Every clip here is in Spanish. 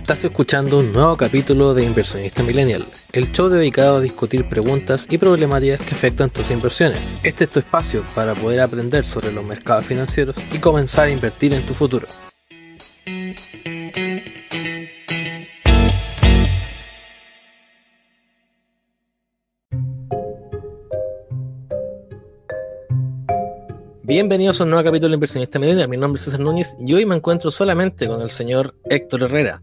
Estás escuchando un nuevo capítulo de Inversionista Millennial, el show dedicado a discutir preguntas y problemáticas que afectan tus inversiones. Este es tu espacio para poder aprender sobre los mercados financieros y comenzar a invertir en tu futuro. Bienvenidos a un nuevo capítulo de Inversionista Millennial. Mi nombre es César Núñez y hoy me encuentro solamente con el señor Héctor Herrera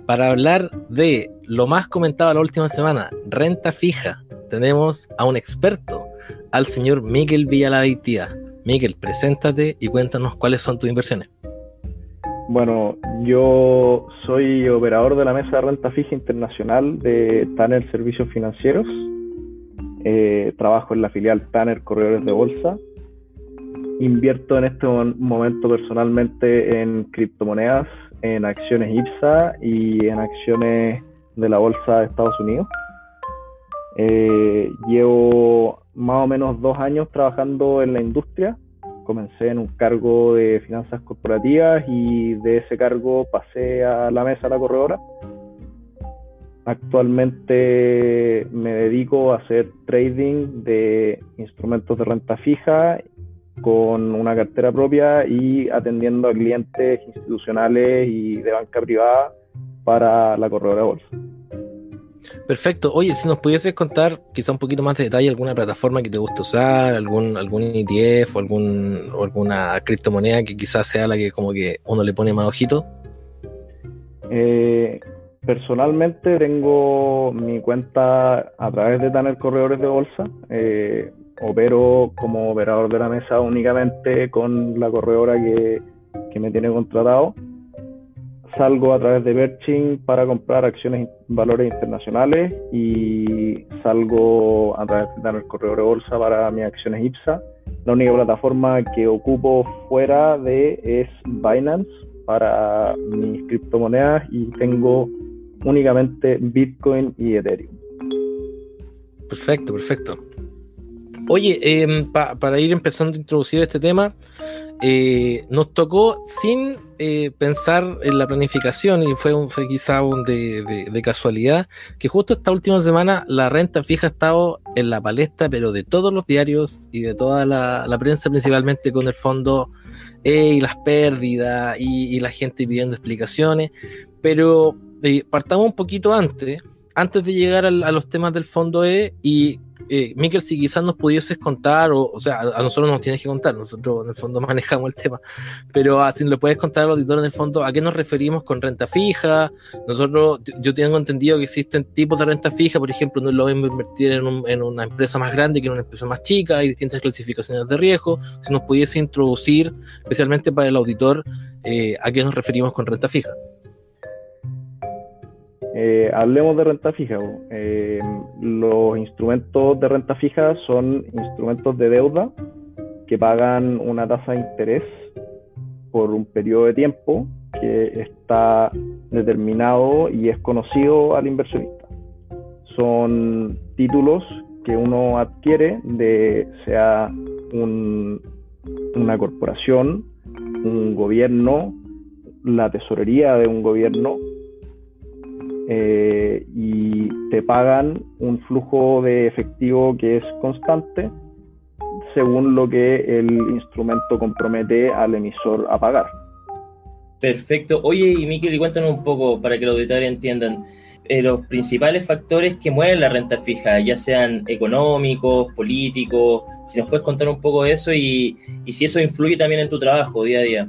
para hablar de lo más comentado la última semana, renta fija. Tenemos a un experto, al señor Miquel Villalabeitia. Miquel, preséntate y cuéntanos cuáles son tus inversiones. Bueno, yo soy operador de la mesa de renta fija internacional de Tanner Servicios Financieros. Trabajo en la filial Tanner Corredores de Bolsa. Invierto en este momento personalmente en criptomonedas, en acciones IPSA y en acciones de la bolsa de Estados Unidos. Llevo más o menos 2 años trabajando en la industria. Comencé en un cargo de finanzas corporativas y de ese cargo pasé a la mesa de la corredora. Actualmente me dedico a hacer trading de instrumentos de renta fija con una cartera propia y atendiendo a clientes institucionales y de banca privada para la corredora de bolsa. Perfecto. Oye, si nos pudieses contar quizá un poquito más de detalle alguna plataforma que te guste usar, algún ETF o alguna criptomoneda que quizás sea la que como que uno le pone más ojito. Personalmente tengo mi cuenta a través de Tanner Corredores de Bolsa. Opero como operador de la mesa únicamente con la corredora que me tiene contratado. Salgo a través de Pershing para comprar acciones valores internacionales y salgo a través de Tanner Corredor de Bolsa para mis acciones IPSA. La única plataforma que ocupo fuera de es Binance para mis criptomonedas y tengo únicamente Bitcoin y Ethereum. Perfecto. Oye, para ir empezando a introducir este tema, nos tocó sin pensar en la planificación y fue quizá de casualidad que justo esta última semana la renta fija ha estado en la palestra, pero de todos los diarios y de toda la prensa, principalmente con el fondo y las pérdidas y la gente pidiendo explicaciones, pero partamos un poquito antes de llegar a los temas del fondo y Miquel, si quizás nos pudieses contar, o sea, a nosotros nos tienes que contar, nosotros en el fondo manejamos el tema, pero si le puedes contar al auditor en el fondo a qué nos referimos con renta fija. Yo tengo entendido que existen tipos de renta fija, por ejemplo, no es lo mismo invertir en una empresa más grande que en una empresa más chica, hay distintas clasificaciones de riesgo. Si nos pudiese introducir, especialmente para el auditor, a qué nos referimos con renta fija. Hablemos de renta fija. Los instrumentos de renta fija son instrumentos de deuda que pagan una tasa de interés por un periodo de tiempo que está determinado y es conocido al inversionista. Son títulos que uno adquiere sea una corporación, un gobierno, la tesorería de un gobierno, y te pagan un flujo de efectivo que es constante según lo que el instrumento compromete al emisor a pagar. Perfecto. Oye, y Miquel, cuéntanos un poco para que los auditores entiendan los principales factores que mueven la renta fija, ya sean económicos, políticos. Si nos puedes contar un poco de eso y si eso influye también en tu trabajo día a día.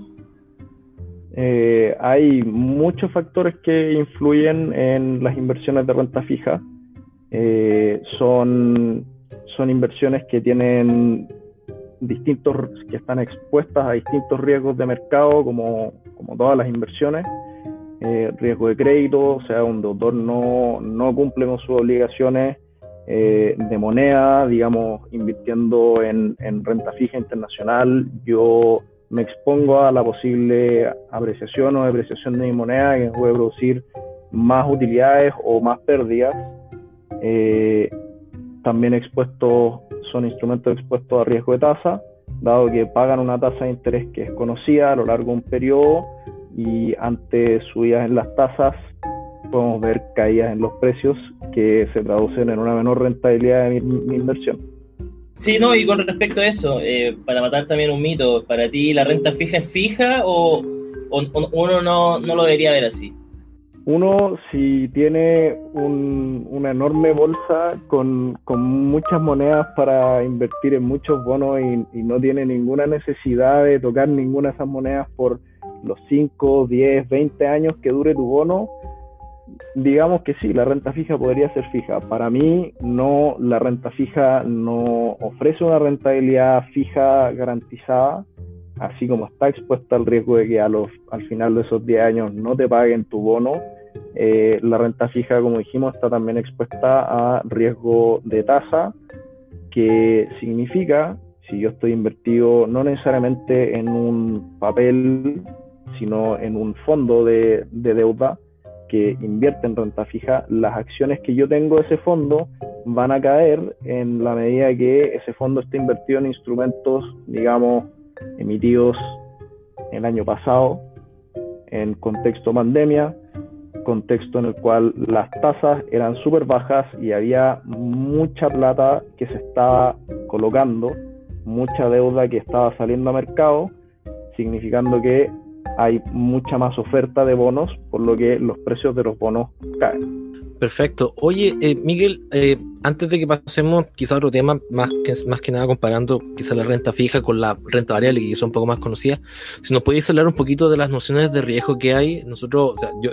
Hay muchos factores que influyen en las inversiones de renta fija. Son inversiones que tienen que están expuestas a distintos riesgos de mercado, como todas las inversiones. Riesgo de crédito, o sea, un deudor no cumple con sus obligaciones de moneda, digamos, invirtiendo en renta fija internacional. Yo me expongo a la posible apreciación o depreciación de mi moneda que puede producir más utilidades o más pérdidas. También son instrumentos expuestos a riesgo de tasa, dado que pagan una tasa de interés que es conocida a lo largo de un periodo y ante subidas en las tasas podemos ver caídas en los precios que se traducen en una menor rentabilidad de mi inversión. Sí, no, y con respecto a eso, para matar también un mito, ¿para ti la renta fija es fija o uno no lo debería ver así? Uno, si tiene una enorme bolsa con muchas monedas para invertir en muchos bonos y no tiene ninguna necesidad de tocar ninguna de esas monedas por los 5, 10, 20 años que dure tu bono, digamos que sí, la renta fija podría ser fija. Para mí, no, la renta fija no ofrece una rentabilidad fija garantizada, así como está expuesta al riesgo de que al final de esos 10 años no te paguen tu bono. La renta fija, como dijimos, está también expuesta a riesgo de tasa, que significa, si yo estoy invertido no necesariamente en un papel, sino en un fondo de deuda que invierte en renta fija, las acciones que yo tengo de ese fondo van a caer en la medida que ese fondo esté invertido en instrumentos, digamos, emitidos el año pasado, en contexto pandemia, contexto en el cual las tasas eran súper bajas y había mucha plata que se estaba colocando, mucha deuda que estaba saliendo a mercado, significando que hay mucha más oferta de bonos, por lo que los precios de los bonos caen. Perfecto. Oye, Miguel, antes de que pasemos quizá a otro tema, más que nada comparando quizá la renta fija con la renta variable, que son un poco más conocidas, si nos podéis hablar un poquito de las nociones de riesgo que hay. Nosotros, o sea, yo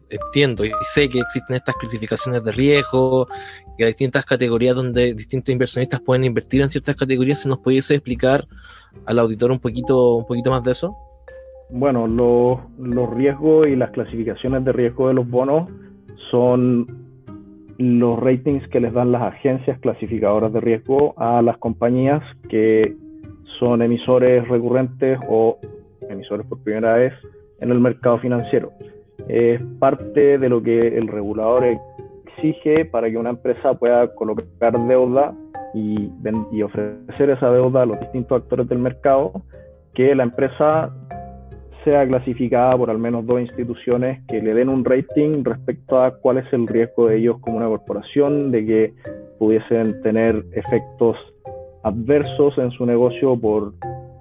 entiendo y sé que existen estas clasificaciones de riesgo, que hay distintas categorías donde distintos inversionistas pueden invertir en ciertas categorías. Si nos pudiese explicar al auditor un poquito más de eso. Bueno, los riesgos y las clasificaciones de riesgo de los bonos son los ratings que les dan las agencias clasificadoras de riesgo a las compañías que son emisores recurrentes o emisores por primera vez en el mercado financiero. Es parte de lo que el regulador exige para que una empresa pueda colocar deuda y ofrecer esa deuda a los distintos actores del mercado, que la empresa sea clasificada por al menos 2 instituciones que le den un rating respecto a cuál es el riesgo de ellos como una corporación, de que pudiesen tener efectos adversos en su negocio por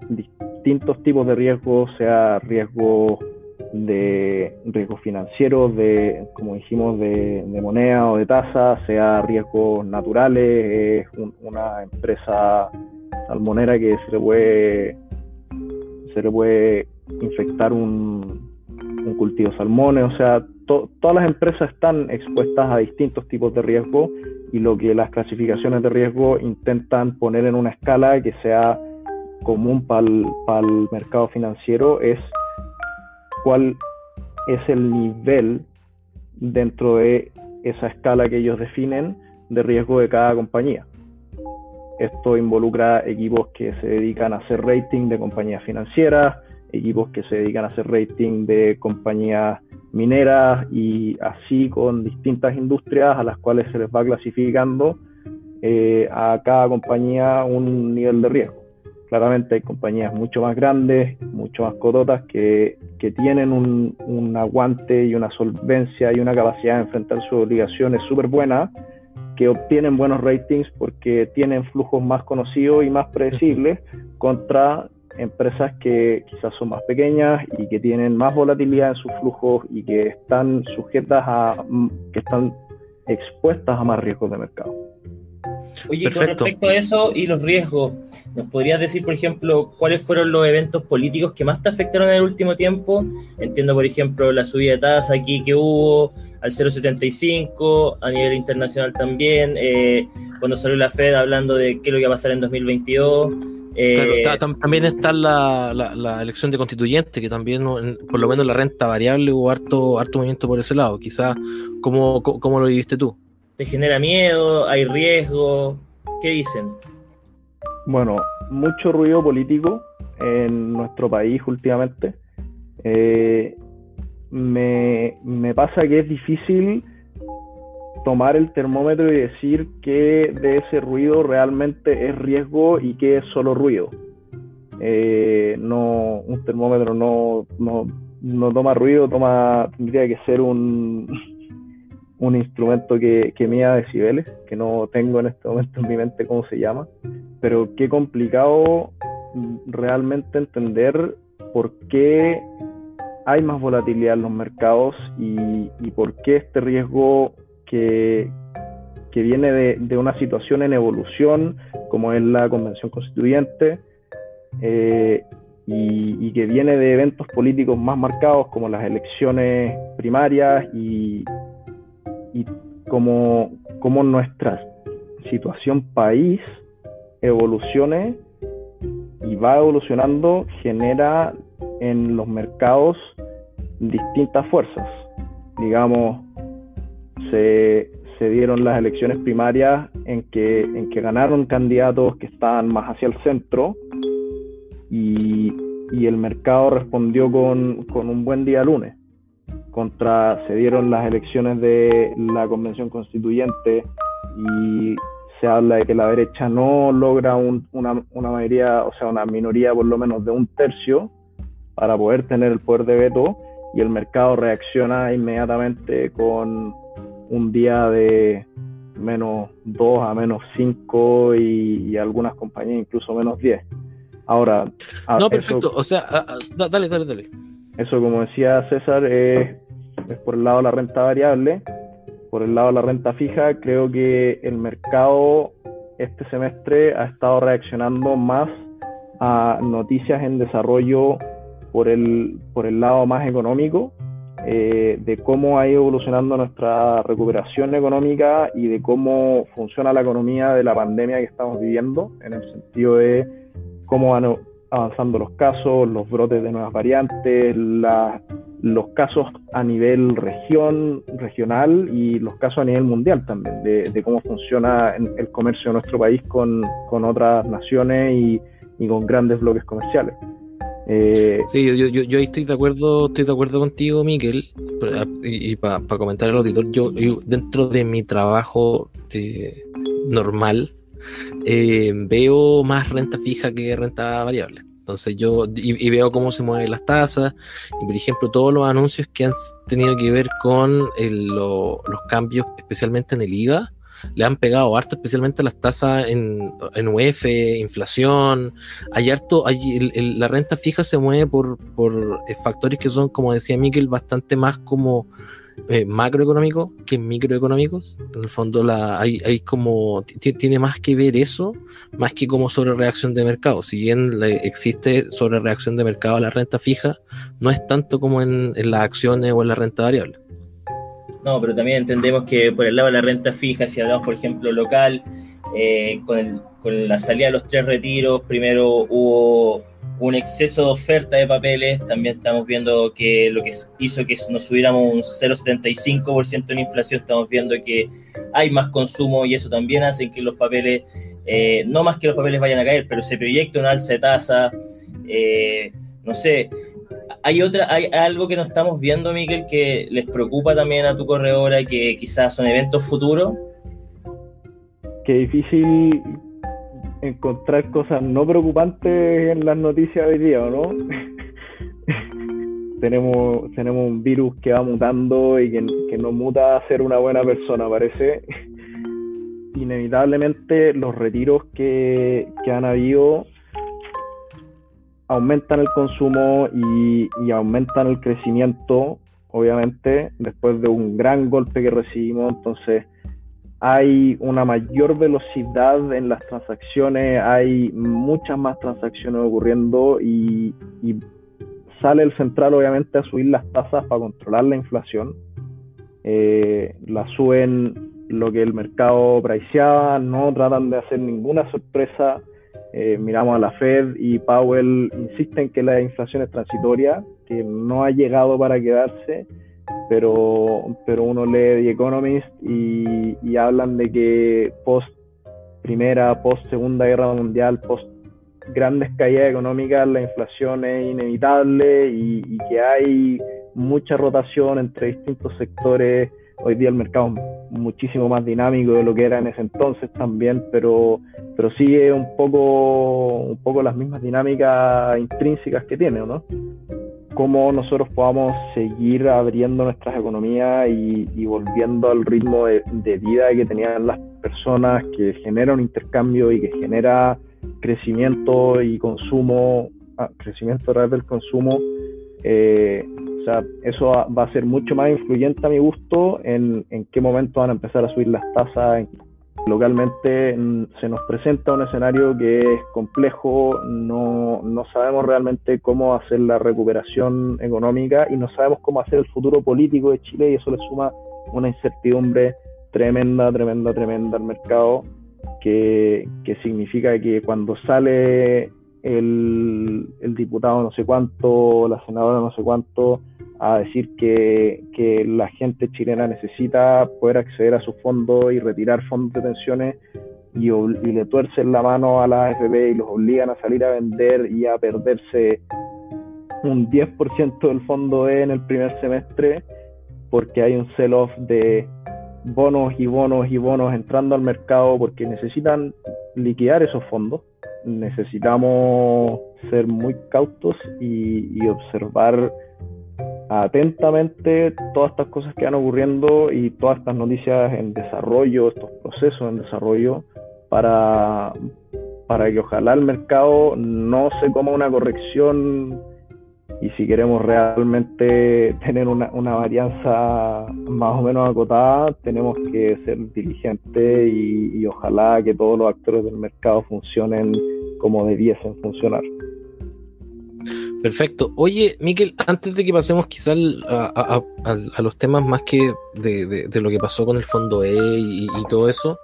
distintos tipos de riesgos, sea riesgo financiero, como dijimos, de moneda o de tasa, sea riesgos naturales, una empresa salmonera que se le puede infectar un cultivo de salmones. O sea, todas las empresas están expuestas a distintos tipos de riesgo, y lo que las clasificaciones de riesgo intentan poner en una escala que sea común para el mercado financiero es cuál es el nivel dentro de esa escala que ellos definen de riesgo de cada compañía. Esto involucra equipos que se dedican a hacer rating de compañías financieras, equipos que se dedican a hacer rating de compañías mineras, y así con distintas industrias a las cuales se les va clasificando a cada compañía un nivel de riesgo. Claramente hay compañías mucho más grandes, mucho más cototas, que tienen un aguante y una solvencia y una capacidad de enfrentar sus obligaciones súper buena, que obtienen buenos ratings porque tienen flujos más conocidos y más predecibles, contra empresas que quizás son más pequeñas y que tienen más volatilidad en sus flujos y que están que están expuestas a más riesgos de mercado. Oye, Perfecto. con respecto a eso y los riesgos, ¿nos podrías decir, por ejemplo, cuáles fueron los eventos políticos que más te afectaron en el último tiempo? Entiendo, por ejemplo, la subida de tasa aquí que hubo al 0,75, a nivel internacional también, cuando salió la Fed hablando de qué es lo que va a pasar en 2022. Claro, también está la elección de constituyente, que también, por lo menos la renta variable, hubo harto movimiento por ese lado. Quizás, ¿cómo lo viviste tú? ¿Te genera miedo? ¿Hay riesgo? ¿Qué dicen? Bueno, mucho ruido político en nuestro país últimamente. Me pasa que es difícil tomar el termómetro y decir qué de ese ruido realmente es riesgo y qué es solo ruido. Un termómetro no no toma ruido, tendría que ser un instrumento que mida decibeles, que no tengo en este momento en mi mente cómo se llama, pero qué complicado realmente entender por qué hay más volatilidad en los mercados y por qué este riesgo que viene de una situación en evolución, como es la Convención Constituyente, y que viene de eventos políticos más marcados, como las elecciones primarias y como nuestra situación país evolucione y va evolucionando, genera en los mercados distintas fuerzas. Digamos, se dieron las elecciones primarias en que ganaron candidatos que estaban más hacia el centro y el mercado respondió con un buen día lunes. Se dieron las elecciones de la Convención Constituyente y se habla de que la derecha no logra una mayoría, o sea, una minoría por lo menos de 1/3 para poder tener el poder de veto, y el mercado reacciona inmediatamente con un día de -2 a -5 y algunas compañías incluso -10. Ahora, no, perfecto, o sea, dale. Eso, como decía César, es por el lado de la renta variable. Por el lado de la renta fija, creo que el mercado este semestre ha estado reaccionando más a noticias en desarrollo por el lado más económico, de cómo ha ido evolucionando nuestra recuperación económica y de cómo funciona la economía de la pandemia que estamos viviendo, en el sentido de cómo van avanzando los casos, los brotes de nuevas variantes, los casos a nivel regional y los casos a nivel mundial también, de cómo funciona el comercio de nuestro país con otras naciones y con grandes bloques comerciales. Sí, yo ahí estoy de acuerdo contigo, Miquel, y para comentar al auditor, yo dentro de mi trabajo normal, veo más renta fija que renta variable. Entonces y veo cómo se mueven las tasas, y por ejemplo todos los anuncios que han tenido que ver con los cambios, especialmente en el IVA, le han pegado harto, especialmente a las tasas en UF, inflación. Hay harto, la renta fija se mueve por factores que son, como decía Miquel, bastante más como macroeconómicos que microeconómicos. En el fondo hay como tiene más que ver eso, más que como sobre reacción de mercado. Si bien existe sobre reacción de mercado a la renta fija, no es tanto como en las acciones o en la renta variable. No, pero también entendemos que por el lado de la renta fija, si hablamos por ejemplo local, con la salida de los 3 retiros, primero hubo un exceso de oferta de papeles, también estamos viendo que lo que hizo que nos subiéramos un 0,75% en inflación, estamos viendo que hay más consumo y eso también hace que los papeles, no más que los papeles vayan a caer, pero se proyecta una alza de tasa, no sé. Hay algo que no estamos viendo, Miquel, que les preocupa también a tu corredora, que quizás son eventos futuros. Qué difícil encontrar cosas no preocupantes en las noticias de hoy día, ¿no? tenemos un virus que va mutando y que no muta a ser una buena persona, parece. Inevitablemente los retiros que han habido aumentan el consumo y aumentan el crecimiento, obviamente, después de un gran golpe que recibimos. Entonces hay una mayor velocidad en las transacciones, hay muchas más transacciones ocurriendo y sale el central obviamente a subir las tasas para controlar la inflación. La suben lo que el mercado priceaba, no tratan de hacer ninguna sorpresa. Miramos a la Fed y Powell insisten que la inflación es transitoria, que no ha llegado para quedarse, pero uno lee The Economist y hablan de que post Primera, post Segunda Guerra Mundial, post grandes caídas económicas, la inflación es inevitable y que hay mucha rotación entre distintos sectores. Hoy día el mercado es muchísimo más dinámico de lo que era en ese entonces también, pero sigue un poco las mismas dinámicas intrínsecas que tiene, ¿no? cómo nosotros podamos seguir abriendo nuestras economías y volviendo al ritmo de vida que tenían las personas, que genera un intercambio y que genera crecimiento y consumo, crecimiento a través del consumo. O sea, eso va a ser mucho más influyente a mi gusto en qué momento van a empezar a subir las tasas. Localmente se nos presenta un escenario que es complejo, no sabemos realmente cómo hacer la recuperación económica y no sabemos cómo hacer el futuro político de Chile, y eso le suma una incertidumbre tremenda al mercado, que significa que cuando sale el diputado no sé cuánto, la senadora no sé cuánto, a decir que la gente chilena necesita poder acceder a sus fondos y retirar fondos de pensiones, y le tuercen la mano a la AFP y los obligan a salir a vender y a perderse un 10% del fondo en el primer semestre, porque hay un sell-off de bonos entrando al mercado, porque necesitan liquidar esos fondos. Necesitamos ser muy cautos y observar atentamente todas estas cosas que van ocurriendo y todas estas noticias en desarrollo, estos procesos en desarrollo, para que ojalá el mercado no se coma una corrección, y si queremos realmente tener una varianza más o menos acotada, tenemos que ser diligentes y ojalá que todos los actores del mercado funcionen como debiesen funcionar. Perfecto. Oye, Miquel, antes de que pasemos quizás a los temas más que de lo que pasó con el Fondo E y todo eso,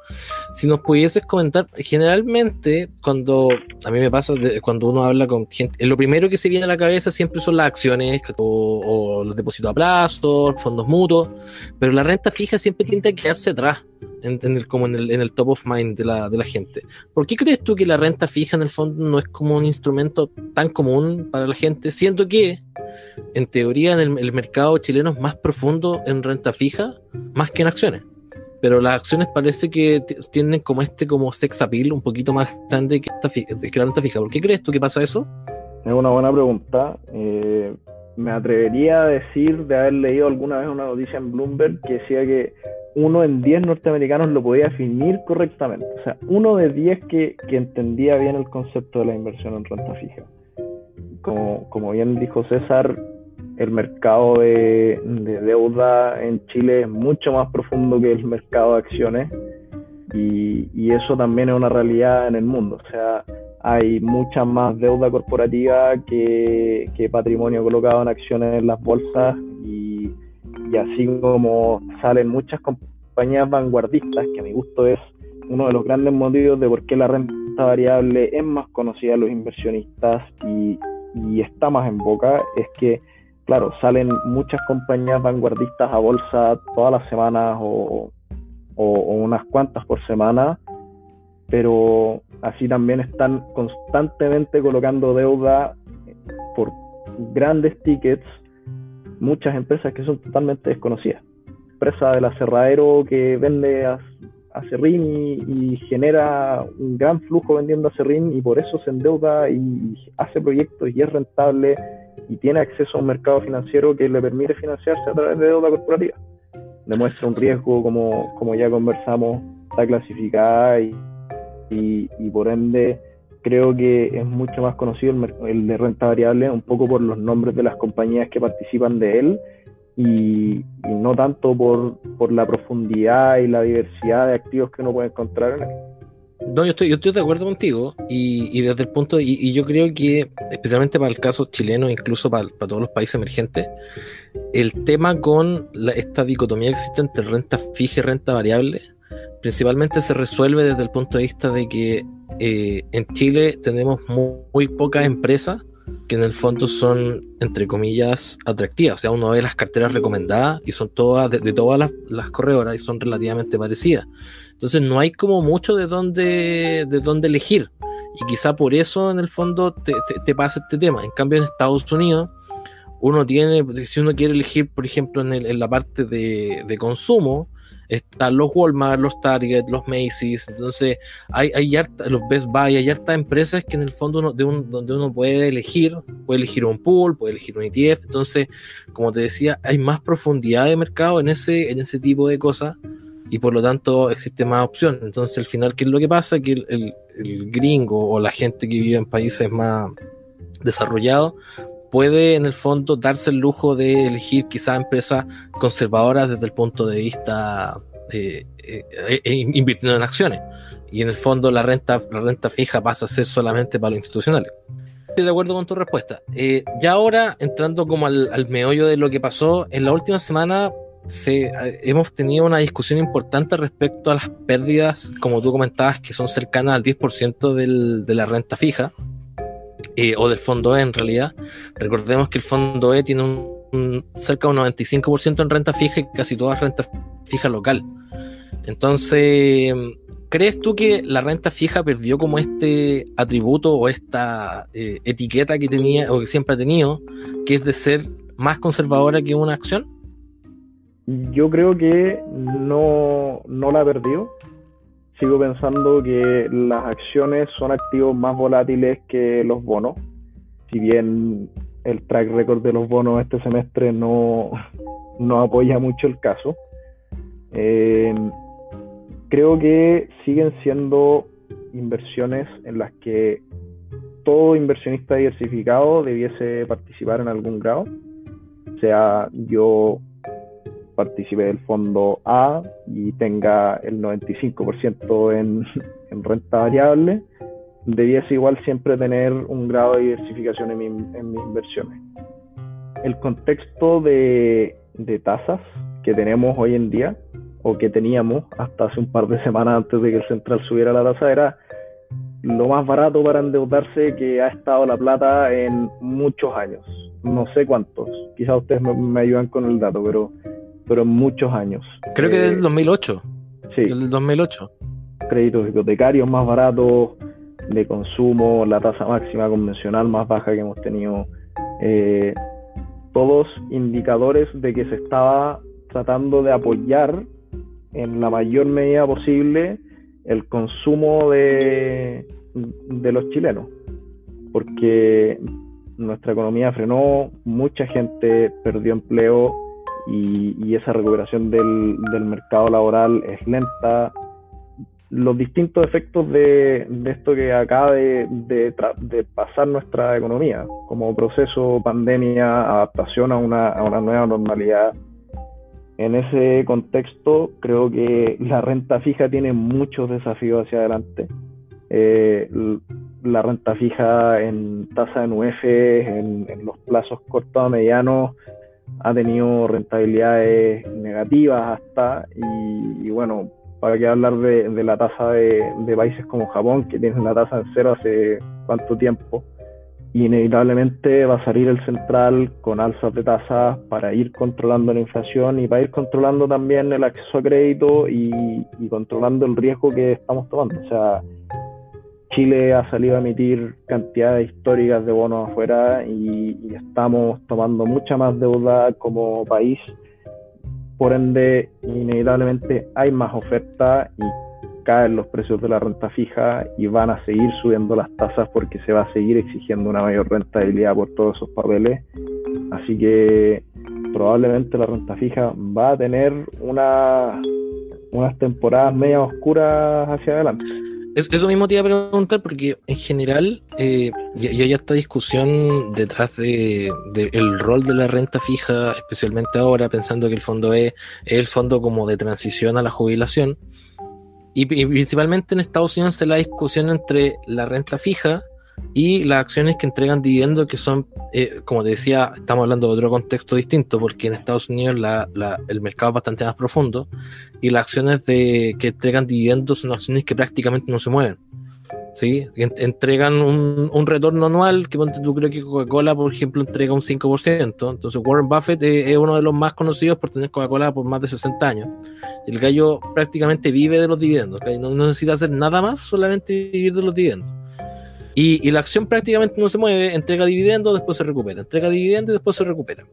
si nos pudieses comentar, generalmente cuando a mí me pasa, cuando uno habla con gente, lo primero que se viene a la cabeza siempre son las acciones o los depósitos a plazo, fondos mutuos, pero la renta fija siempre tiende a quedarse atrás en el top of mind de la gente. ¿Por qué crees tú que la renta fija en el fondo no es como un instrumento tan común para la gente, siendo que en teoría en el mercado chileno es más profundo en renta fija más que en acciones? Pero las acciones parece que tienen como sex appeal un poquito más grande que la renta fija. ¿Por qué crees tú que pasa eso? Es una buena pregunta. Me atrevería a decir de haber leído alguna vez una noticia en Bloomberg que decía que 1 en 10 norteamericanos lo podía definir correctamente. O sea, 1 de 10 que entendía bien el concepto de la inversión en renta fija. Como bien dijo César, el mercado de deuda en Chile es mucho más profundo que el mercado de acciones, y eso también es una realidad en el mundo. O sea, hay mucha más deuda corporativa que patrimonio colocado en acciones en las bolsas, y así como salen muchas compañías vanguardistas, que a mi gusto es uno de los grandes motivos de por qué la renta variable es más conocida a los inversionistas y está más en boca, es que, claro, salen muchas compañías vanguardistas a bolsa todas las semanas o unas cuantas por semana, pero así también están constantemente colocando deuda por grandes tickets, muchas empresas que son totalmente desconocidas. Empresa del aserradero que vende aserrín y genera un gran flujo vendiendo aserrín, y por eso se endeuda y hace proyectos y es rentable y tiene acceso a un mercado financiero que le permite financiarse a través de deuda corporativa. Demuestra un riesgo, como ya conversamos, está clasificada y por ende creo que es mucho más conocido el de renta variable, un poco por los nombres de las compañías que participan de él, y no tanto por la profundidad y la diversidad de activos que uno puede encontrar en él. No, yo estoy de acuerdo contigo, y desde el punto, y yo creo que especialmente para el caso chileno, incluso para todos los países emergentes, el tema con esta dicotomía que existe entre renta fija y renta variable principalmente se resuelve desde el punto de vista de que en Chile tenemos muy pocas empresas que en el fondo son, entre comillas, atractivas. O sea, uno ve las carteras recomendadas y son todas, de todas las corredoras, y son relativamente parecidas. Entonces no hay como mucho de dónde elegir. Y quizá por eso en el fondo te pasa este tema. En cambio en Estados Unidos uno tiene, si uno quiere elegir, por ejemplo, en la parte de consumo, están los Walmart, los Target, los Macy's, entonces hay los Best Buy, hay hartas empresas que en el fondo donde uno puede elegir un pool, puede elegir un ETF, entonces, como te decía, hay más profundidad de mercado en ese tipo de cosas, y por lo tanto existe más opción. Entonces al final, ¿qué es lo que pasa? Que el gringo o la gente que vive en países más desarrollados puede en el fondo darse el lujo de elegir quizás empresas conservadoras desde el punto de vista invirtiendo en acciones, y en el fondo la renta fija pasa a ser solamente para los institucionales. Estoy de acuerdo con tu respuesta. Ya ahora, entrando como al meollo de lo que pasó, en la última semana hemos tenido una discusión importante respecto a las pérdidas, como tú comentabas, que son cercanas al 10% de la renta fija, o del fondo E en realidad. Recordemos que el fondo E tiene cerca de un 95% en renta fija y casi toda renta fija local. Entonces, ¿crees tú que la renta fija perdió como este atributo o esta etiqueta que tenía o que siempre ha tenido, que es de ser más conservadora que una acción? Yo creo que no la perdió. Sigo pensando que las acciones son activos más volátiles que los bonos. Si bien el track record de los bonos este semestre no apoya mucho el caso, creo que siguen siendo inversiones en las que todo inversionista diversificado debiese participar en algún grado. O sea, yo participe del fondo A y tenga el 95% en renta variable, debiese igual siempre tener un grado de diversificación en mis inversiones. El contexto de tasas que tenemos hoy en día, o que teníamos hasta hace un par de semanas antes de que el central subiera la tasa, era lo más barato para endeudarse que ha estado la plata en muchos años. No sé cuántos, quizás ustedes me ayudan con el dato, pero en muchos años. Creo que del 2008. Sí. Del 2008. Créditos hipotecarios más baratos, de consumo, la tasa máxima convencional más baja que hemos tenido. Todos indicadores de que se estaba tratando de apoyar en la mayor medida posible el consumo de los chilenos, porque nuestra economía frenó, mucha gente perdió empleo, y esa recuperación del mercado laboral es lenta. Los distintos efectos de esto que acaba de pasar nuestra economía, como proceso, pandemia, adaptación a una nueva normalidad. En ese contexto, creo que la renta fija tiene muchos desafíos hacia adelante. La renta fija en tasa de NUEF, en los plazos cortos a medianos, ha tenido rentabilidades negativas hasta, y bueno, para qué hablar de la tasa de países como Japón, que tienen la tasa en cero hace cuánto tiempo. Inevitablemente va a salir el central con alzas de tasas para ir controlando la inflación y para ir controlando también el acceso a crédito y controlando el riesgo que estamos tomando. O sea, Chile ha salido a emitir cantidades históricas de bonos afuera y estamos tomando mucha más deuda como país. Por ende, inevitablemente hay más oferta y caen los precios de la renta fija y van a seguir subiendo las tasas porque se va a seguir exigiendo una mayor rentabilidad por todos esos papeles. Así que probablemente la renta fija va a tener unas temporadas media oscuras hacia adelante. Eso mismo te iba a preguntar, porque en general y hay esta discusión detrás de el rol de la renta fija, especialmente ahora, pensando que el fondo es el fondo como de transición a la jubilación, y principalmente en Estados Unidos es la discusión entre la renta fija y las acciones que entregan dividendos, que son, como te decía, estamos hablando de otro contexto distinto, porque en Estados Unidos el mercado es bastante más profundo, y las acciones que entregan dividendos son acciones que prácticamente no se mueven, ¿sí? Entregan un retorno anual, que tú creo que Coca-Cola, por ejemplo, entrega un 5%, entonces Warren Buffett es uno de los más conocidos por tener Coca-Cola por más de 60 años, el gallo prácticamente vive de los dividendos, no necesita hacer nada más, solamente vivir de los dividendos. Y la acción prácticamente no se mueve, entrega dividendos, después se recupera, entrega dividendos y después se recupera.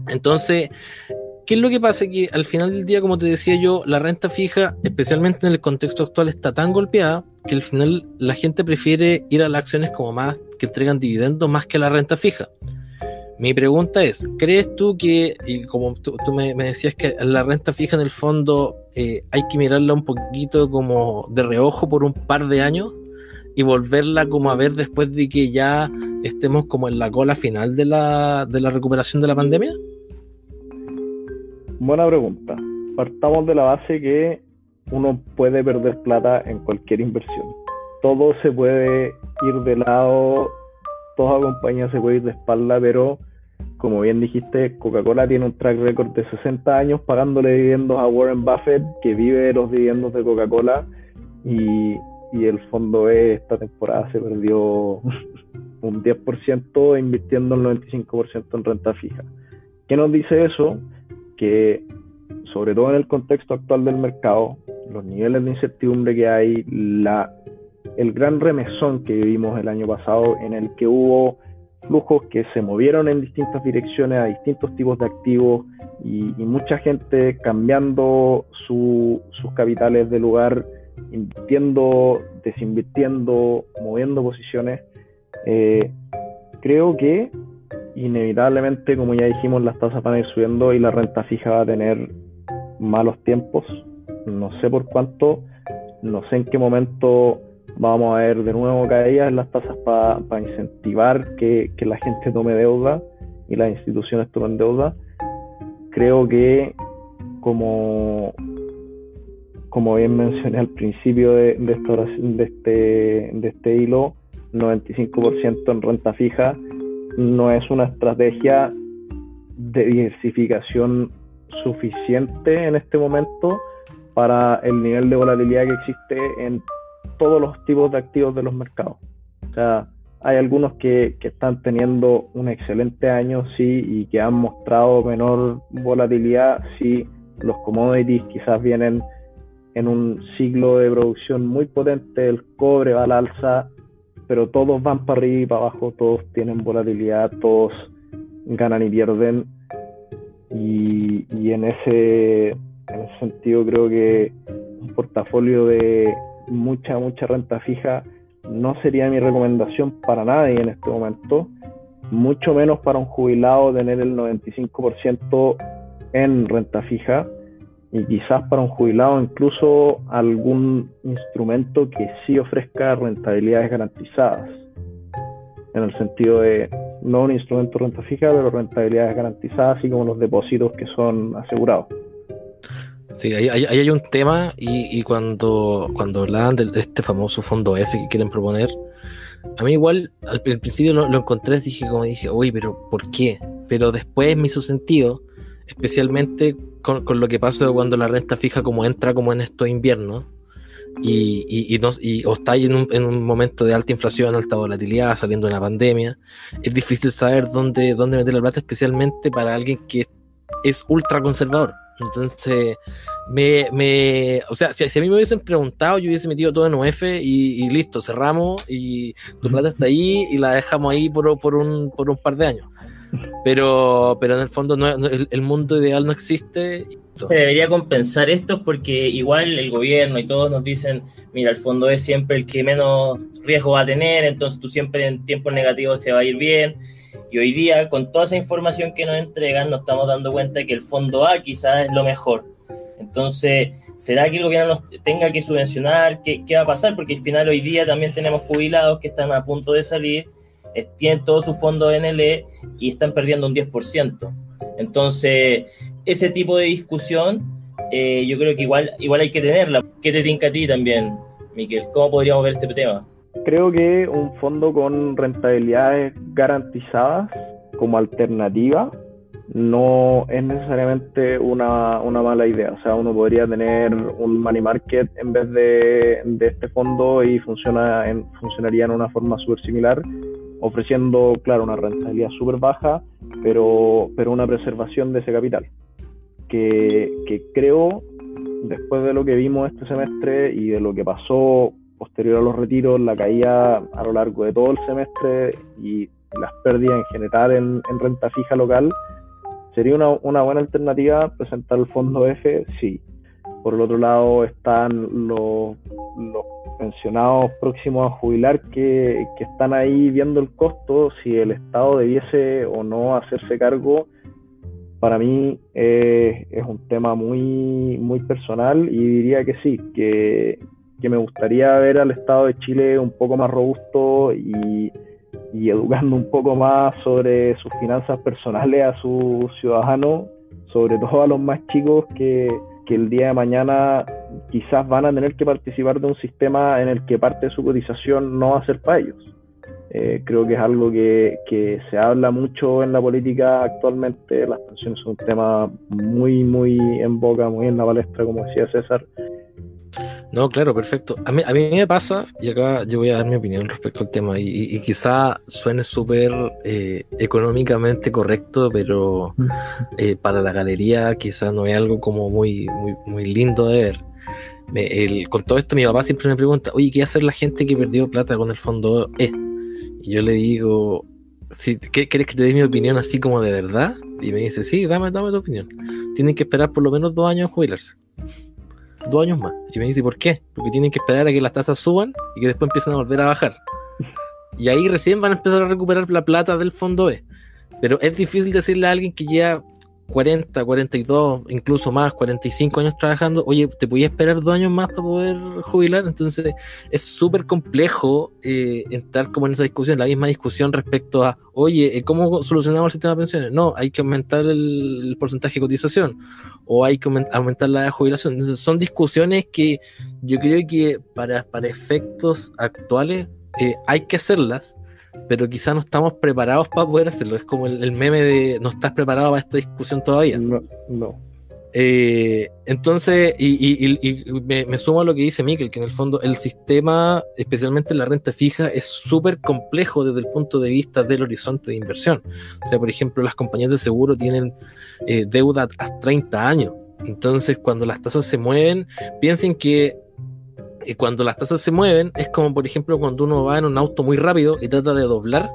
Entonces, ¿Qué es lo que pasa? Que al final del día, como te decía yo, la renta fija, especialmente en el contexto actual, está tan golpeada que al final la gente prefiere ir a las acciones como más que entregan dividendos más que a la renta fija. Mi pregunta es, ¿crees tú que, y como tú me decías que la renta fija en el fondo hay que mirarla un poquito como de reojo por un par de años y volverla como a ver después de que ya estemos como en la cola final de la recuperación de la pandemia? Buena pregunta. Partamos de la base que uno puede perder plata en cualquier inversión. Todo se puede ir de lado, toda compañía se puede ir de espalda, pero como bien dijiste, Coca-Cola tiene un track record de 60 años pagándole dividendos a Warren Buffett, que vive de los dividendos de Coca-Cola, y el fondo esta temporada se perdió un 10% invirtiendo el 95% en renta fija. ¿Qué nos dice eso? Que sobre todo en el contexto actual del mercado, los niveles de incertidumbre que hay, el gran remesón que vivimos el año pasado, en el que hubo flujos que se movieron en distintas direcciones a distintos tipos de activos y mucha gente cambiando sus capitales de lugar, invirtiendo, desinvirtiendo, moviendo posiciones. Creo que inevitablemente, como ya dijimos, las tasas van a ir subiendo y la renta fija va a tener malos tiempos. No sé por cuánto, no sé en qué momento vamos a ver de nuevo caídas en las tasas para incentivar que la gente tome deuda y las instituciones tomen deuda. Creo que, como bien mencioné al principio de este hilo, 95% en renta fija no es una estrategia de diversificación suficiente en este momento para el nivel de volatilidad que existe en todos los tipos de activos de los mercados. O sea, hay algunos que están teniendo un excelente año, sí, y que han mostrado menor volatilidad, sí. Los commodities quizás vienen en un ciclo de producción muy potente, el cobre va al alza, pero todos van para arriba y para abajo, todos tienen volatilidad, todos ganan y pierden, y en ese sentido creo que un portafolio de mucha renta fija no sería mi recomendación para nadie en este momento, mucho menos para un jubilado tener el 95% en renta fija, y quizás para un jubilado incluso algún instrumento que sí ofrezca rentabilidades garantizadas, en el sentido de no un instrumento de renta fija, pero rentabilidades garantizadas, así como los depósitos que son asegurados. Sí, ahí hay un tema, y cuando hablaban de este famoso fondo F que quieren proponer, a mí igual al principio lo encontré, dije, uy, pero ¿por qué? Pero después me hizo sentido, especialmente con lo que pasa cuando la renta fija como entra como en estos inviernos o está ahí en un momento de alta inflación, alta volatilidad, saliendo de una pandemia. Es difícil saber dónde meter la plata, especialmente para alguien que es ultra conservador. Entonces, o sea, si a mí me hubiesen preguntado, yo hubiese metido todo en UF y listo, cerramos y tu plata está ahí y la dejamos ahí por un par de años. Pero en el fondo el mundo ideal no existe. Se debería compensar esto, porque igual el gobierno y todos nos dicen, mira, el fondo es siempre el que menos riesgo va a tener, entonces tú siempre en tiempos negativos te va a ir bien. Y hoy día, con toda esa información que nos entregan, nos estamos dando cuenta que el fondo A quizás es lo mejor. Entonces, ¿será que el gobierno nos tenga que subvencionar? ¿Qué va a pasar? Porque al final hoy día también tenemos jubilados que están a punto de salir, tienen todos sus fondos NLE y están perdiendo un 10%. Entonces, ese tipo de discusión yo creo que igual hay que tenerla. ¿Qué te tinca a ti también, Miquel? ¿Cómo podríamos ver este tema? Creo que un fondo con rentabilidades garantizadas como alternativa no es necesariamente una mala idea. O sea, uno podría tener un money market en vez de este fondo y funcionaría en una forma súper similar, ofreciendo, claro, una rentabilidad súper baja, pero una preservación de ese capital. Que creo, después de lo que vimos este semestre y de lo que pasó posterior a los retiros, la caída a lo largo de todo el semestre y las pérdidas en general en renta fija local, ¿Sería una buena alternativa presentar el fondo F? Sí. Por el otro lado están los pensionados próximos a jubilar que están ahí viendo el costo, si el Estado debiese o no hacerse cargo. Para mí es un tema muy, muy personal y diría que sí, que me gustaría ver al Estado de Chile un poco más robusto y educando un poco más sobre sus finanzas personales a sus ciudadanos, sobre todo a los más chicos que el día de mañana quizás van a tener que participar de un sistema en el que parte de su cotización no va a ser para ellos. Creo que es algo que se habla mucho en la política actualmente. Las pensiones son un tema muy, muy en boga, muy en la palestra, como decía César. No, claro, perfecto. A mí me pasa, y acá yo voy a dar mi opinión respecto al tema, y quizá suene súper económicamente correcto, pero para la galería quizá no es algo como muy, muy, muy lindo de ver. Con todo esto mi papá siempre me pregunta, oye, ¿qué hacer la gente que perdió plata con el fondo E? Y yo le digo, ¿quieres que te dé mi opinión así como de verdad? Y me dice, sí, dame tu opinión. Tienen que esperar por lo menos 2 años a jubilarse. 2 años más. Y me dice, ¿por qué? Porque tienen que esperar a que las tasas suban y que después empiecen a volver a bajar. Y ahí recién van a empezar a recuperar la plata del fondo E. Pero es difícil decirle a alguien que lleva 40, 42, incluso más, 45 años trabajando, oye, ¿te podías esperar 2 años más para poder jubilar? Entonces es súper complejo entrar como en esa discusión, la misma discusión respecto a, oye, ¿cómo solucionamos el sistema de pensiones? No, hay que aumentar el porcentaje de cotización o hay que aumentar la edad de jubilación. Entonces, son discusiones que yo creo que para efectos actuales hay que hacerlas, pero quizá no estamos preparados para poder hacerlo. Es como el meme de no estás preparado para esta discusión todavía. No. Entonces, me sumo a lo que dice Mikel, que en el fondo el sistema, especialmente la renta fija, es súper complejo desde el punto de vista del horizonte de inversión. O sea, por ejemplo, las compañías de seguro tienen deuda a 30 años. Entonces, cuando las tasas se mueven, piensen que cuando las tasas se mueven, es como por ejemplo cuando uno va en un auto muy rápido y trata de doblar,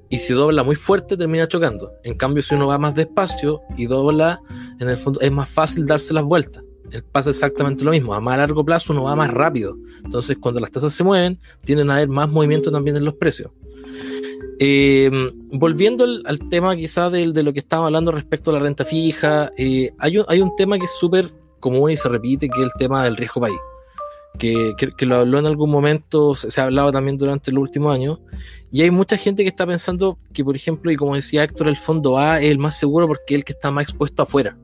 y si dobla muy fuerte termina chocando. En cambio, si uno va más despacio y dobla, en el fondo es más fácil darse las vueltas. Pasa exactamente lo mismo. A más largo plazo uno va más rápido. Entonces, cuando las tasas se mueven, tienden a haber más movimiento también en los precios. Volviendo al tema quizá de lo que estaba hablando respecto a la renta fija, hay un tema que es súper común y se repite, que es el tema del riesgo país. Que lo habló en algún momento, se ha hablado también durante los últimos años, y hay mucha gente que está pensando que, por ejemplo, y como decía Héctor, el fondo A es el más seguro porque es el que está más expuesto afuera,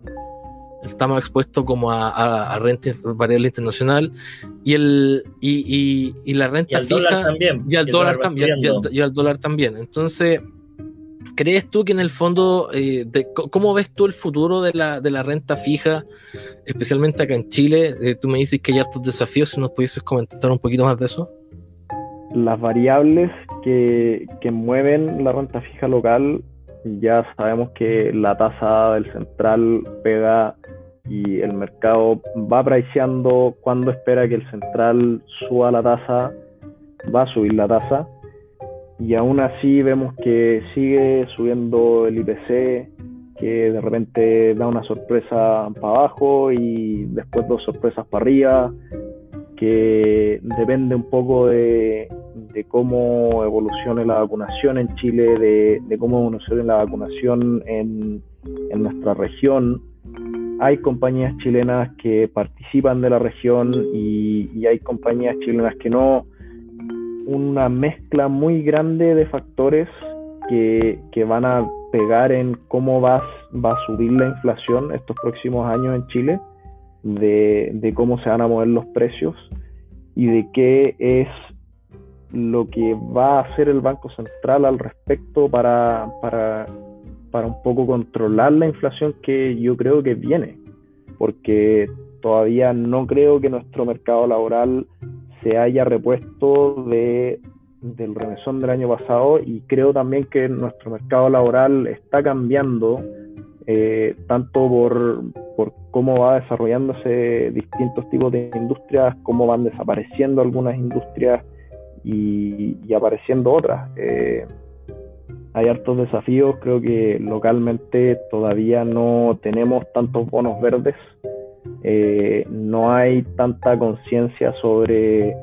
está más expuesto como a renta variable internacional, y la renta fija también, y al dólar también. Entonces, ¿crees tú que en el fondo, cómo ves tú el futuro de la renta fija, especialmente acá en Chile? Tú me dices que hay hartos desafíos, si nos pudieses comentar un poquito más de eso. Las variables que mueven la renta fija local, ya sabemos que la tasa del central pega y el mercado va priceando cuando espera que el central suba la tasa, va a subir la tasa. Y aún así vemos que sigue subiendo el IPC, que de repente da una sorpresa para abajo y después 2 sorpresas para arriba, que depende un poco de cómo evolucione la vacunación en Chile, de cómo evolucione la vacunación en nuestra región. Hay compañías chilenas que participan de la región y hay compañías chilenas que no. Una mezcla muy grande de factores que van a pegar en cómo va a subir la inflación estos próximos años en Chile, de cómo se van a mover los precios y de qué es lo que va a hacer el Banco Central al respecto para un poco controlar la inflación que yo creo que viene, porque todavía no creo que nuestro mercado laboral se haya repuesto del remesón del año pasado, y creo también que nuestro mercado laboral está cambiando, tanto por cómo va desarrollándose distintos tipos de industrias, cómo van desapareciendo algunas industrias y apareciendo otras. hay hartos desafíos. Creo que localmente todavía no tenemos tantos bonos verdes, no hay tanta conciencia sobre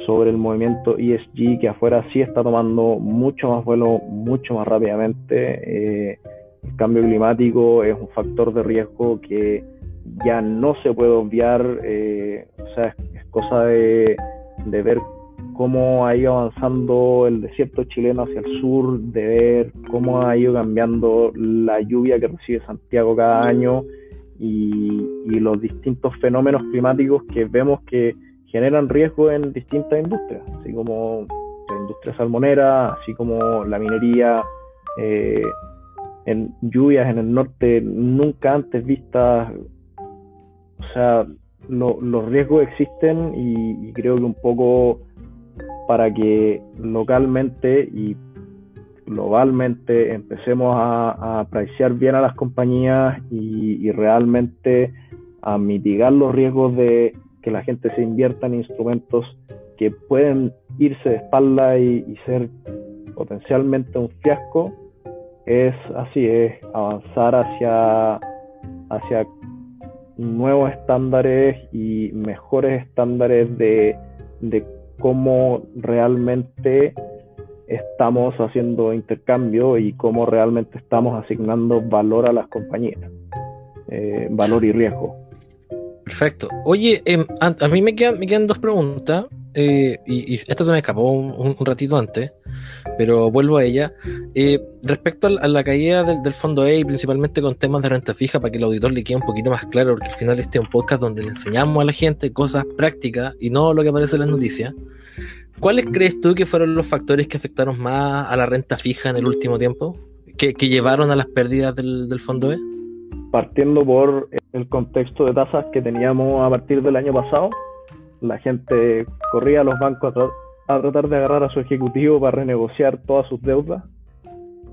el movimiento ESG, que afuera sí está tomando mucho más vuelo, mucho más rápidamente. El cambio climático es un factor de riesgo que ya no se puede obviar. O sea, es cosa de ver cómo ha ido avanzando el desierto chileno hacia el sur, de ver cómo ha ido cambiando la lluvia que recibe Santiago cada año, y los distintos fenómenos climáticos que vemos que generan riesgo en distintas industrias, así como la industria salmonera, así como la minería, en lluvias en el norte nunca antes vistas. O sea, los riesgos existen, y creo que un poco para que localmente y globalmente empecemos a apreciar bien a las compañías y realmente a mitigar los riesgos de que la gente se invierta en instrumentos que pueden irse de espalda y ser potencialmente un fiasco. Es así, es avanzar hacia nuevos estándares y mejores estándares de cómo realmente estamos haciendo intercambio y cómo realmente estamos asignando valor a las compañías, valor y riesgo. Perfecto. Oye, a mí me quedan dos preguntas, y esta se me escapó un ratito antes, pero vuelvo a ella. Respecto a la caída del fondo E, y principalmente con temas de renta fija, para que el auditor le quede un poquito más claro, porque al final este es un podcast donde le enseñamos a la gente cosas prácticas y no lo que aparece en las noticias. ¿Cuáles crees tú que fueron los factores que afectaron más a la renta fija en el último tiempo, que llevaron a las pérdidas del fondo E? Partiendo por el contexto de tasas que teníamos a partir del año pasado, la gente corría a los bancos a tratar de agarrar a su ejecutivo para renegociar todas sus deudas.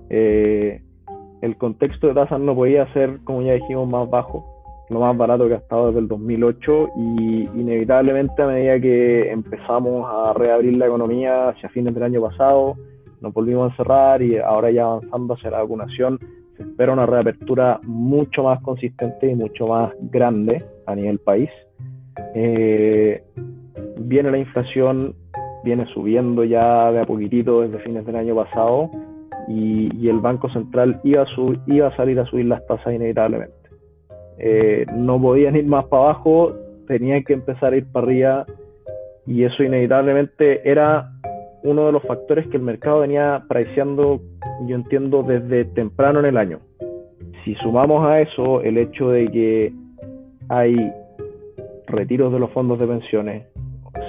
El contexto de tasas no podía ser, como ya dijimos, más bajo, lo más barato que ha estado desde el 2008, y inevitablemente a medida que empezamos a reabrir la economía hacia fines del año pasado, nos volvimos a encerrar, y ahora ya avanzando hacia la vacunación, se espera una reapertura mucho más consistente y mucho más grande a nivel país. Viene la inflación, viene subiendo ya de a poquitito desde fines del año pasado, y el Banco Central iba a salir a subir las tasas inevitablemente. No podían ir más para abajo, tenían que empezar a ir para arriba, y eso inevitablemente era uno de los factores que el mercado venía priceando, yo entiendo, desde temprano en el año. Si sumamos a eso el hecho de que hay retiros de los fondos de pensiones,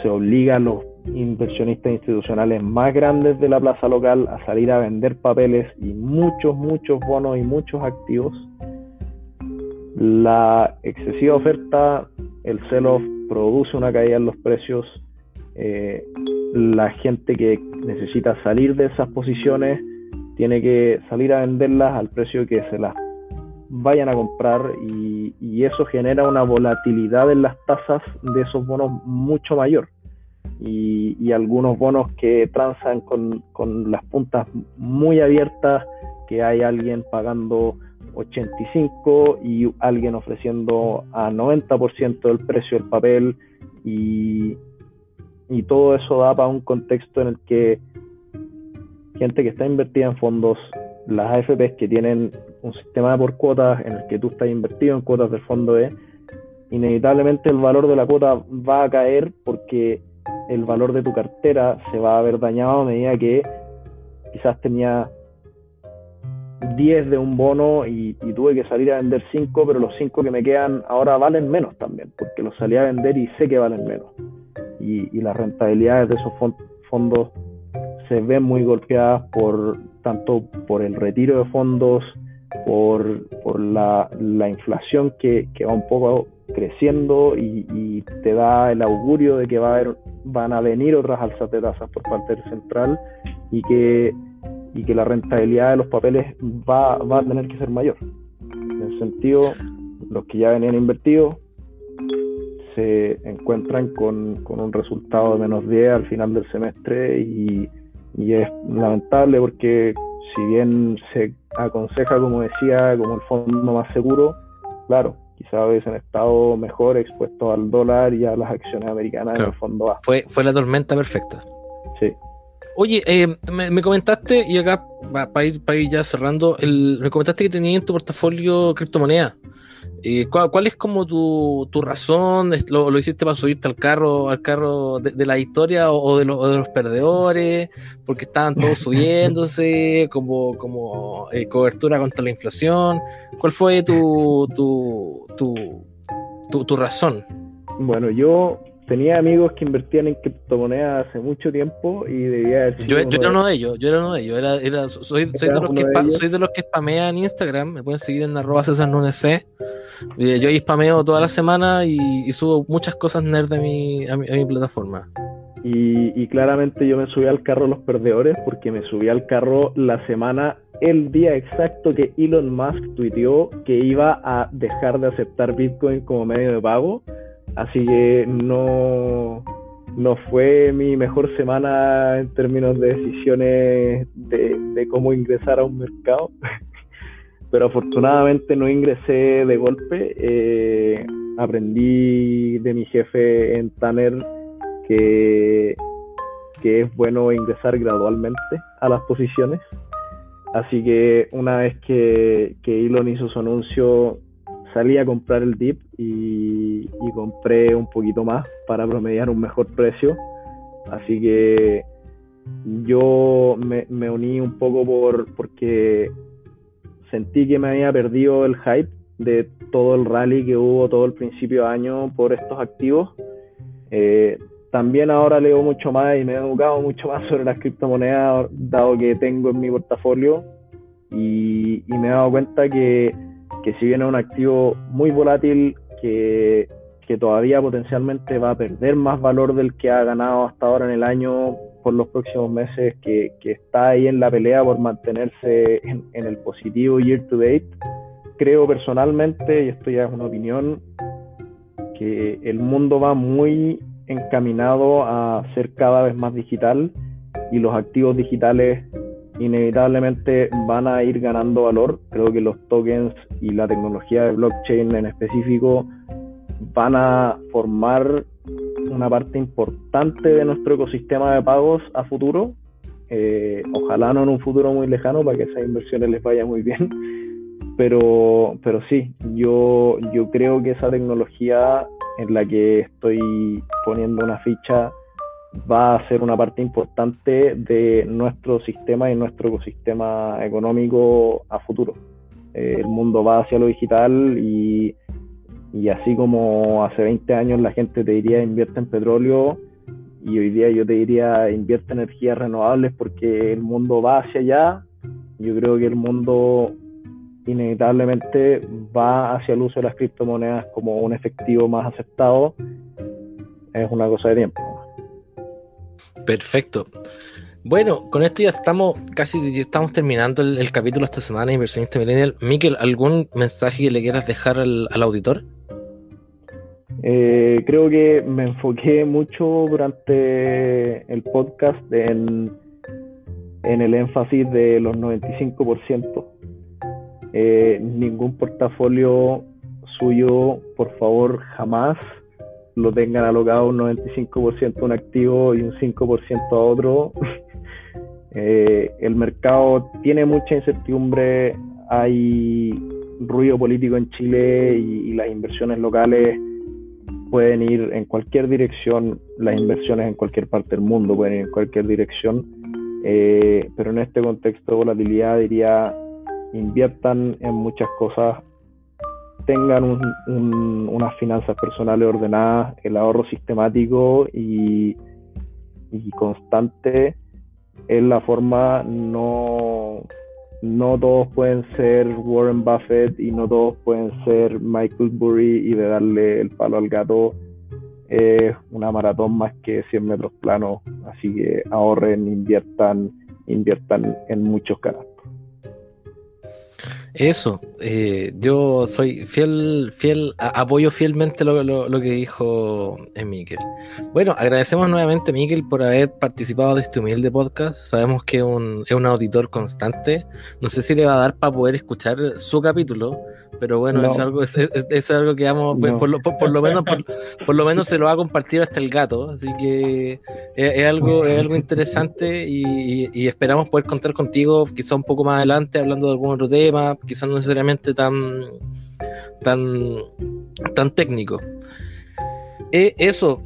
se obliga a los inversionistas institucionales más grandes de la plaza local a salir a vender papeles y muchos bonos y muchos activos. La excesiva oferta, el sell-off, produce una caída en los precios. La gente que necesita salir de esas posiciones tiene que salir a venderlas al precio que se las vayan a comprar, y eso genera una volatilidad en las tasas de esos bonos mucho mayor, y algunos bonos que transan con las puntas muy abiertas, que hay alguien pagando 85 y alguien ofreciendo a 90% del precio del papel, y todo eso da para un contexto en el que gente que está invertida en fondos, las AFPs que tienen un sistema por cuotas en el que tú estás invertido en cuotas del fondo E, inevitablemente el valor de la cuota va a caer, porque el valor de tu cartera se va a ver dañado a medida que quizás tenía 10 de un bono y tuve que salir a vender 5, pero los 5 que me quedan ahora valen menos también, porque los salí a vender y sé que valen menos. Y las rentabilidades de esos fondos se ven muy golpeadas tanto por el retiro de fondos, por la inflación que va un poco creciendo, y te da el augurio de que van a venir otras alzas de tasas por parte del central, y que la rentabilidad de los papeles va a tener que ser mayor. En el sentido, los que ya venían invertidos se encuentran con un resultado de -10 al final del semestre, y es lamentable, porque si bien se aconseja, como decía, como el fondo más seguro, claro, quizás hubiesen estado mejor expuestos al dólar y a las acciones americanas, claro, en el fondo A. Fue la tormenta perfecta. Sí. Oye, me comentaste, y acá para ir ya cerrando, me comentaste que tenías en tu portafolio criptomonedas. ¿Cuál es como tu razón? ¿Lo hiciste para subirte al carro de la historia o de los perdedores? Porque estaban todos subiéndose como cobertura contra la inflación. ¿Cuál fue tu razón? Bueno, yo tenía amigos que invertían en criptomonedas hace mucho tiempo y debía haber sido yo era uno de ellos. Soy de los que spamean en Instagram. Me pueden seguir en @CesarNunesC. Yo spameo toda la semana y subo muchas cosas nerd a mi plataforma. Y claramente yo me subí al carro de los perdedores porque me subí al carro el día exacto que Elon Musk tuiteó que iba a dejar de aceptar Bitcoin como medio de pago. Así que no fue mi mejor semana en términos de decisiones de cómo ingresar a un mercado. Pero afortunadamente no ingresé de golpe. Aprendí de mi jefe en Tanner que es bueno ingresar gradualmente a las posiciones. Así que una vez que Elon hizo su anuncio, salí a comprar el dip y compré un poquito más para promediar un mejor precio. Así que yo me uní un poco porque sentí que me había perdido el hype de todo el rally que hubo todo el principio de año por estos activos. También ahora leo mucho más y me he educado mucho más sobre las criptomonedas, dado que tengo en mi portafolio, y me he dado cuenta que si bien es un activo muy volátil, que todavía potencialmente va a perder más valor del que ha ganado hasta ahora en el año por los próximos meses, que está ahí en la pelea por mantenerse en el positivo year to date. Creo personalmente, y esto ya es una opinión, que el mundo va muy encaminado a ser cada vez más digital y los activos digitales inevitablemente van a ir ganando valor. Creo que los tokens y la tecnología de blockchain en específico van a formar una parte importante de nuestro ecosistema de pagos a futuro. Ojalá no en un futuro muy lejano para que esas inversiones les vaya muy bien, pero sí, yo creo que esa tecnología en la que estoy poniendo una ficha va a ser una parte importante de nuestro sistema y nuestro ecosistema económico a futuro. El mundo va hacia lo digital y así como hace 20 años la gente te diría invierte en petróleo, y hoy día yo te diría invierte en energías renovables porque el mundo va hacia allá. Yo creo que el mundo inevitablemente va hacia el uso de las criptomonedas como un efectivo más aceptado. Es una cosa de tiempo. Perfecto. Bueno, con esto ya estamos terminando el capítulo esta semana, Inversionista Millennial. Mikel, ¿algún mensaje que le quieras dejar al auditor? Creo que me enfoqué mucho durante el podcast en el énfasis de los 95%. Ningún portafolio suyo, por favor, jamás lo tengan alocado un 95% a un activo y un 5% a otro. El mercado tiene mucha incertidumbre, hay ruido político en Chile y las inversiones locales pueden ir en cualquier dirección, las inversiones en cualquier parte del mundo pueden ir en cualquier dirección, pero en este contexto de volatilidad diría inviertan en muchas cosas, tengan unas finanzas personales ordenadas, el ahorro sistemático y constante es la forma. No todos pueden ser Warren Buffett y no todos pueden ser Michael Burry y de darle el palo al gato. Es una maratón más que 100 metros planos, así que ahorren, inviertan en muchos canastos. Eso, yo soy apoyo fielmente lo que dijo Miquel. Bueno, agradecemos nuevamente a Miquel por haber participado de este humilde podcast. Sabemos que es un auditor constante. No sé si le va a dar para poder escuchar su capítulo, pero bueno, No. es algo que vamos, No. por lo menos se lo va a compartir hasta el gato. Así que es algo interesante y esperamos poder contar contigo quizá un poco más adelante hablando de algún otro tema, quizás no necesariamente tan técnico. Eso,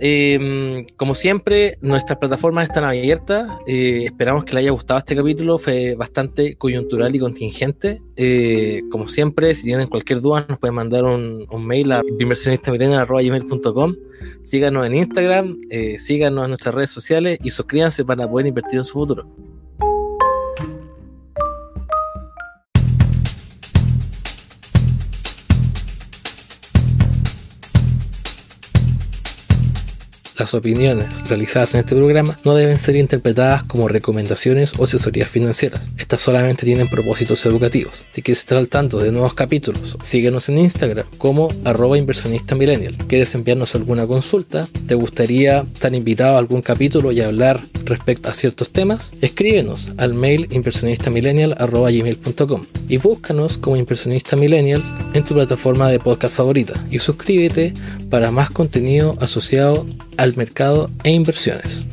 como siempre, nuestras plataformas están abiertas. Esperamos que les haya gustado este capítulo. Fue bastante coyuntural y contingente. Como siempre, si tienen cualquier duda, nos pueden mandar un mail a inversionistamillennial@gmail.com. Síganos en Instagram, síganos en nuestras redes sociales y suscríbanse para poder invertir en su futuro. Las opiniones realizadas en este programa no deben ser interpretadas como recomendaciones o asesorías financieras. Estas solamente tienen propósitos educativos. Si quieres estar al tanto de nuevos capítulos, síguenos en Instagram como @inversionistamillennial. ¿Quieres enviarnos alguna consulta? ¿Te gustaría estar invitado a algún capítulo y hablar respecto a ciertos temas? Escríbenos al mail inversionistamillennial@gmail.com y búscanos como Inversionista Millennial en tu plataforma de podcast favorita y suscríbete para más contenido asociado al mercado e inversiones.